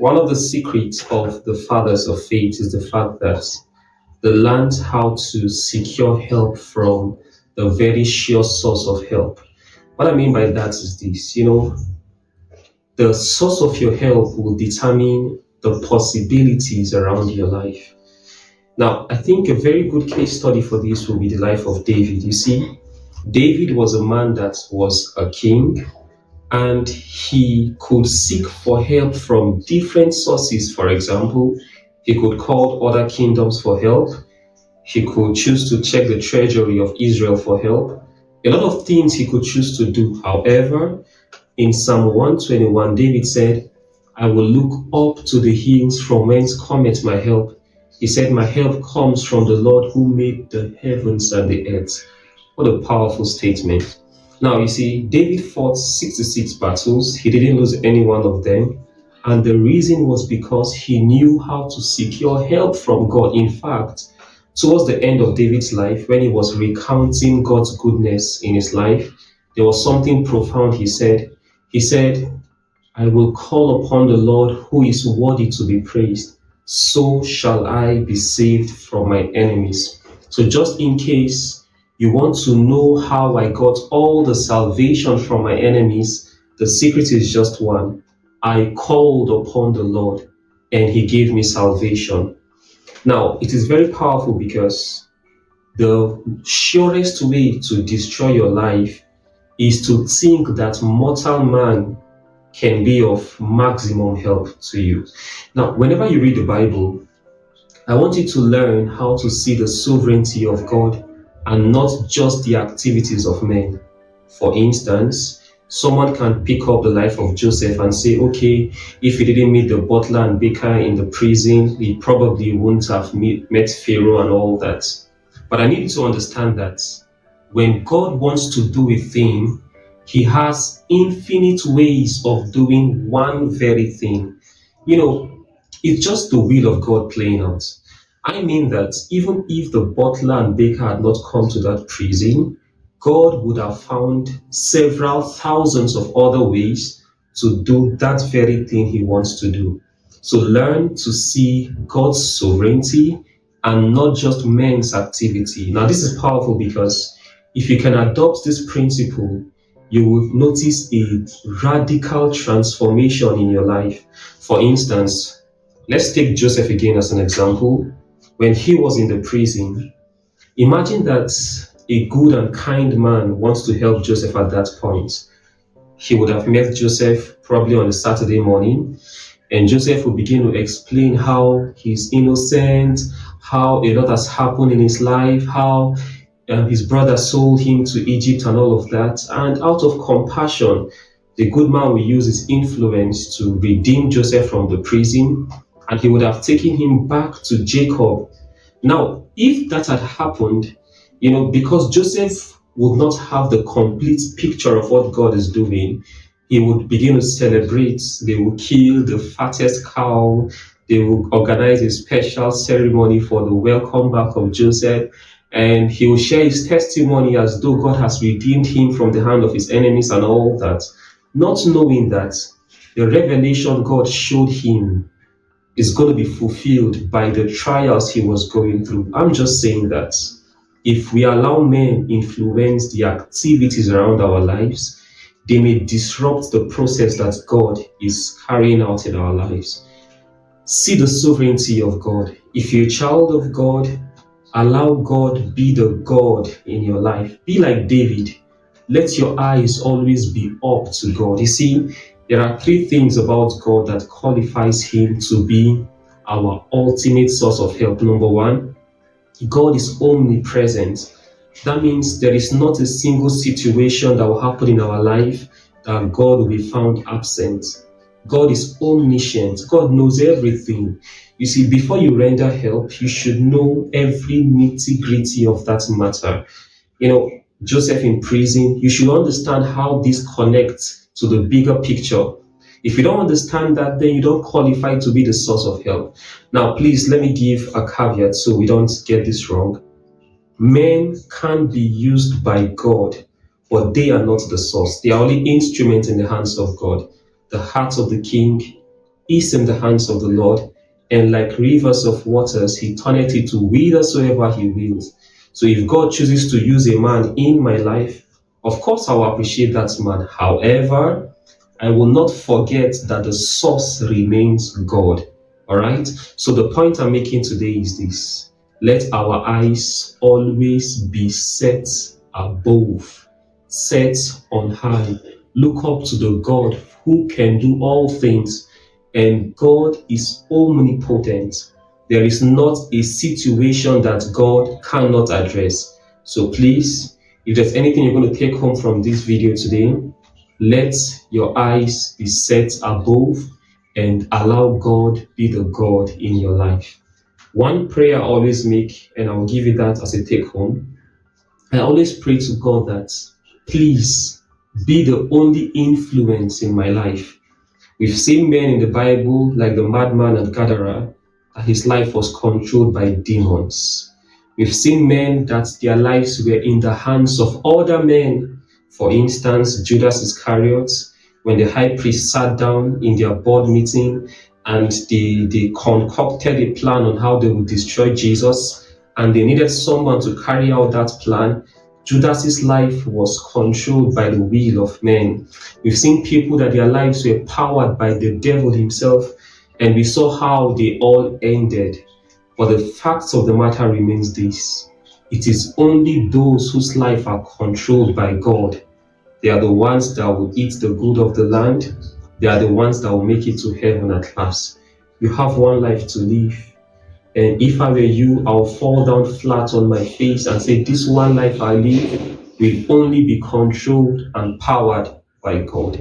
One of the secrets of the fathers of faith is the fact that they learned how to secure help from the very sure source of help. What I mean by that is this, the source of your help will determine the possibilities around your life. Now, I think a very good case study for this will be the life of David. You see, David was a man that was a king, and he could seek for help from different sources. For example, he could call other kingdoms for help. He could choose to check the treasury of Israel for help. A lot of things he could choose to do. However, in Psalm 121, David said, I will look up to the hills from whence cometh my help. He said, my help comes from the Lord who made the heavens and the earth. What a powerful statement. Now, you see, David fought 66 battles. He didn't lose any one of them. And the reason was because he knew how to secure help from God. In fact, towards the end of David's life, when he was recounting God's goodness in his life, there was something profound he said. He said, I will call upon the Lord who is worthy to be praised. So shall I be saved from my enemies. So just in case you want to know how I got all the salvation from my enemies, the secret is just one. I called upon the Lord and he gave me salvation. Now, it is very powerful because the surest way to destroy your life is to think that mortal man can be of maximum help to you. Now, whenever you read the Bible, I want you to learn how to see the sovereignty of God and not just the activities of men. For instance, someone can pick up the life of Joseph and say, okay, if he didn't meet the butler and baker in the prison, he probably wouldn't have met Pharaoh and all that. But I need you to understand that when God wants to do a thing, he has infinite ways of doing one very thing. It's just the will of God playing out. I mean that even if the butler and baker had not come to that prison, God would have found several thousands of other ways to do that very thing he wants to do. So learn to see God's sovereignty and not just men's activity. Now, this is powerful because if you can adopt this principle, you will notice a radical transformation in your life. For instance, let's take Joseph again as an example. When he was in the prison, imagine that a good and kind man wants to help Joseph at that point. He would have met Joseph probably on a Saturday morning, and Joseph would begin to explain how he's innocent, how a lot has happened in his life, how his brother sold him to Egypt and all of that. And out of compassion, the good man will use his influence to redeem Joseph from the prison, and he would have taken him back to Jacob. Now, if that had happened, because Joseph would not have the complete picture of what God is doing, he would begin to celebrate. They will kill the fattest cow. They will organize a special ceremony for the welcome back of Joseph. And he will share his testimony as though God has redeemed him from the hand of his enemies and all that, not knowing that the revelation God showed him is going to be fulfilled by the trials he was going through. I'm just saying that if we allow men influence the activities around our lives, they may disrupt the process that God is carrying out in our lives. See the sovereignty of God. If you're a child of God, allow God be the God in your life. Be like David. Let your eyes always be up to God. You see, there are three things about God that qualifies him to be our ultimate source of help. Number one, God is omnipresent. That means there is not a single situation that will happen in our life that God will be found absent. God is omniscient. God knows everything. You see, before you render help, you should know every nitty-gritty of that matter. Joseph in prison, you should understand how this connects to the bigger picture. If you don't understand that, then you don't qualify to be the source of help. Now, please, let me give a caveat so we don't get this wrong. Men can be used by God, but they are not the source. They are only instruments in the hands of God. The heart of the king is in the hands of the Lord, and like rivers of waters, he turneth it to whithersoever he wills. So if God chooses to use a man in my life, of course I will appreciate that man. However, I will not forget that the source remains God. All right. So the point I'm making today is this: let our eyes always be set above, set on high. Look up to the God who can do all things, and God is omnipotent. There is not a situation that God cannot address. So please, if there's anything you're going to take home from this video today, let your eyes be set above and allow God be the God in your life. One prayer I always make, and I will give you that as a take home. I always pray to God that, please be the only influence in my life. We've seen men in the Bible, like the madman at Gadara, that his life was controlled by demons. We've seen men that their lives were in the hands of other men. For instance, Judas Iscariot, when the high priest sat down in their board meeting and they concocted a plan on how they would destroy Jesus, and they needed someone to carry out that plan. Judas's life was controlled by the will of men. We've seen people that their lives were powered by the devil himself, and we saw how they all ended. But the fact of the matter remains this: it is only those whose life are controlled by God. They are the ones that will eat the good of the land. They are the ones that will make it to heaven at last. You have one life to live. And if I were you, I'll fall down flat on my face and say, this one life I live will only be controlled and powered by God.